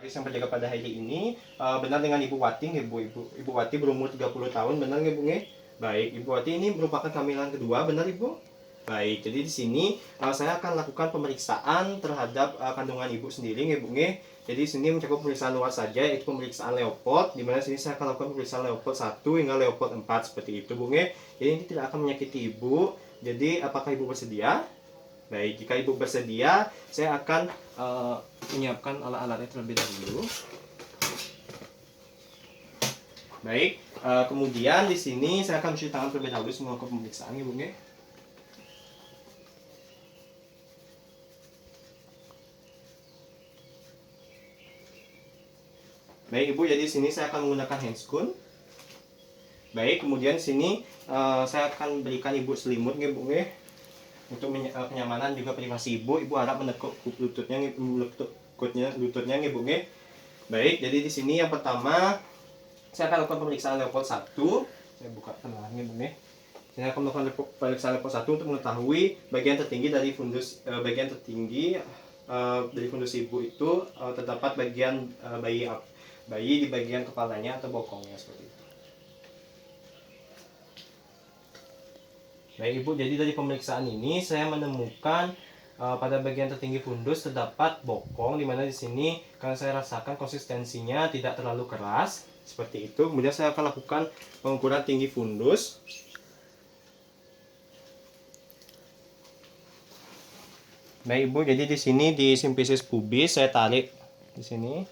Yang berjaga pada hari ini benar dengan Ibu Wati, Ibu Wati berumur 30 tahun, benar nggak Bu? Baik, Ibu Wati ini merupakan kehamilan kedua, benar Ibu? Baik, jadi di sini saya akan lakukan pemeriksaan terhadap kandungan Ibu sendiri nggih Bu. Jadi di sini mencakup pemeriksaan luar saja, yaitu pemeriksaan Leopold, di mana sini saya akan lakukan pemeriksaan Leopold 1 hingga Leopold 4 seperti itu Bu. Jadi ini tidak akan menyakiti Ibu. Jadi apakah Ibu bersedia? Baik, jika Ibu bersedia, saya akan menyiapkan alat-alatnya terlebih dahulu. Baik, kemudian di sini saya akan mencuci tangan terlebih dahulu semua ke pemeriksaan, Ibu. Baik, Ibu, jadi di sini saya akan menggunakan handscoon. Baik, kemudian di sini saya akan berikan Ibu selimut, Bu. Untuk kenyamanan juga privasi Ibu harap menekuk lututnya, Bu. Baik, jadi di sini yang pertama saya akan lakukan pemeriksaan Leopold 1. Saya buka penahannya, Bu. Saya akan melakukan pemeriksaan Leopold 1 untuk mengetahui bagian tertinggi dari fundus dari fundus Ibu itu terdapat bagian bayi di bagian kepalanya atau bokongnya seperti itu. Baik Ibu, jadi dari pemeriksaan ini saya menemukan pada bagian tertinggi fundus terdapat bokong, dimana di sini karena saya rasakan konsistensinya tidak terlalu keras seperti itu. Kemudian saya akan lakukan pengukuran tinggi fundus. Baik Ibu, jadi di sini di simfisis pubis saya tarik di sini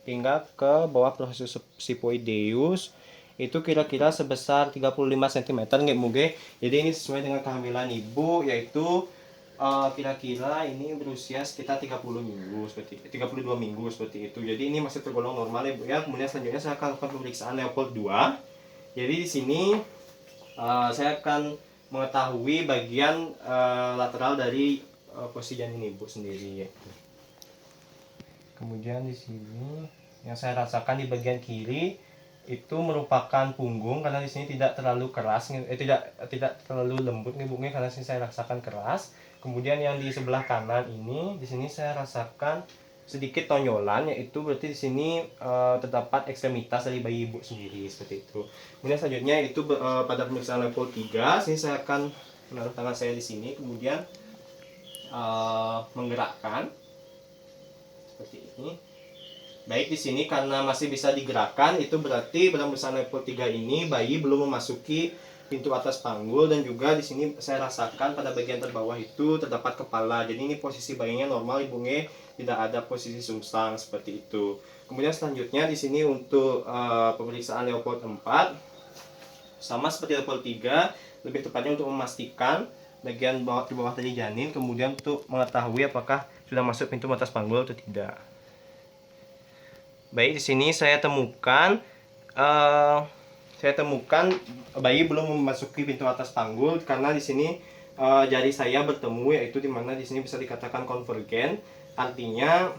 hingga ke bawah proses sifoideus. Itu kira-kira sebesar 35 cm nggih Bu. Jadi ini sesuai dengan kehamilan Ibu, yaitu kira-kira ini berusia sekitar 32 minggu seperti itu. Jadi ini masih tergolong normal ya Bu ya. Kemudian selanjutnya saya akan lakukan pemeriksaan Leopold 2. Jadi di sini saya akan mengetahui bagian lateral dari posisi janin Ibu sendiri. Kemudian di sini yang saya rasakan di bagian kiri itu merupakan punggung, karena di sini tidak terlalu keras, tidak terlalu lembut nih Bu, karena sini saya rasakan keras. Kemudian yang di sebelah kanan ini, di sini saya rasakan sedikit tonjolan, yaitu berarti di sini terdapat ekstremitas dari bayi Ibu sendiri seperti itu. Kemudian selanjutnya itu pada pemeriksaan level 3, sini saya akan menaruh tangan saya di sini, kemudian menggerakkan seperti ini. Baik, di sini karena masih bisa digerakkan, itu berarti pada pemeriksaan level 3 ini bayi belum memasuki pintu atas panggul, dan juga di sini saya rasakan pada bagian terbawah itu terdapat kepala. Jadi ini posisi bayinya normal Ibu, tidak ada posisi sungsang seperti itu. Kemudian selanjutnya di sini untuk pemeriksaan Leopold 4 sama seperti Leopold 3, lebih tepatnya untuk memastikan bagian di bawah tali janin, kemudian untuk mengetahui apakah sudah masuk pintu atas panggul atau tidak. Baik, di sini saya temukan bayi belum memasuki pintu atas panggul, karena di sini jari saya bertemu, yaitu dimana di sini bisa dikatakan konvergen, artinya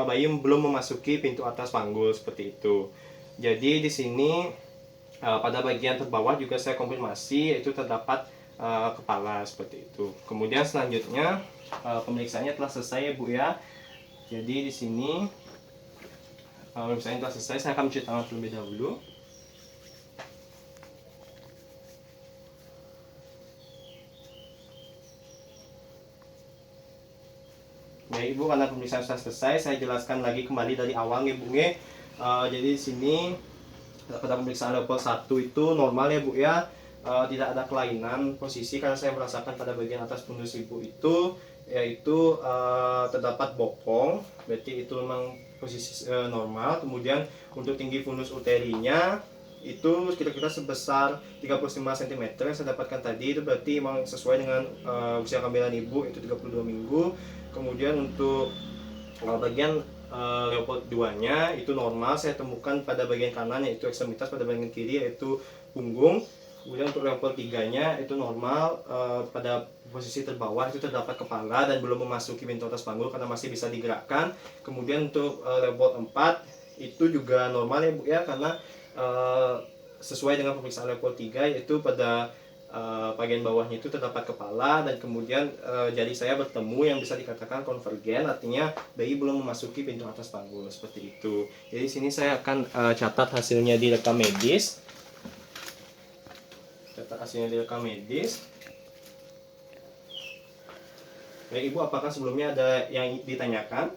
bayi belum memasuki pintu atas panggul seperti itu. Jadi di sini pada bagian terbawah juga saya konfirmasi, yaitu terdapat kepala seperti itu. Kemudian selanjutnya pemeriksaannya telah selesai Bu ya. Jadi di sini pemeriksaan telah selesai, saya akan mencuci tangan terlebih dahulu. Baik Ibu, karena pemeriksaan sudah selesai, saya jelaskan lagi kembali dari awal ya Bu. Jadi di sini pada pemeriksaan level 1 itu normal ya Bu ya. Tidak ada kelainan posisi, karena saya merasakan pada bagian atas fundus Ibu itu yaitu terdapat bokong, berarti itu memang posisi normal. Kemudian untuk tinggi fundus uterinya itu kira-kira sebesar 35 cm yang saya dapatkan tadi, itu berarti memang sesuai dengan usia kehamilan Ibu, itu 32 minggu. Kemudian untuk bagian Leopold 2 nya itu normal, saya temukan pada bagian kanan yaitu ekstremitas, pada bagian kiri yaitu punggung. Kemudian untuk Leopold 3 nya itu normal, pada posisi terbawah itu terdapat kepala dan belum memasuki pintu atas panggul karena masih bisa digerakkan. Kemudian untuk Leopold 4 itu juga normal ya Bu ya, karena sesuai dengan pemeriksaan Leopold 3, yaitu pada bagian bawahnya itu terdapat kepala, dan kemudian jari saya bertemu yang bisa dikatakan konvergen, artinya bayi belum memasuki pintu atas panggul seperti itu. Jadi sini saya akan catat hasilnya di rekam medis. Catat hasilnya di rekam medis. Baik Ibu, apakah sebelumnya ada yang ditanyakan?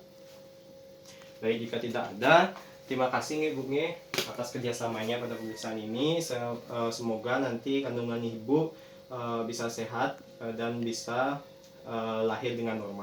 Baik, jika tidak ada, terima kasih Ibu atas kerjasamanya pada pemeriksaan ini. Semoga nanti kandungan Ibu bisa sehat dan bisa lahir dengan normal.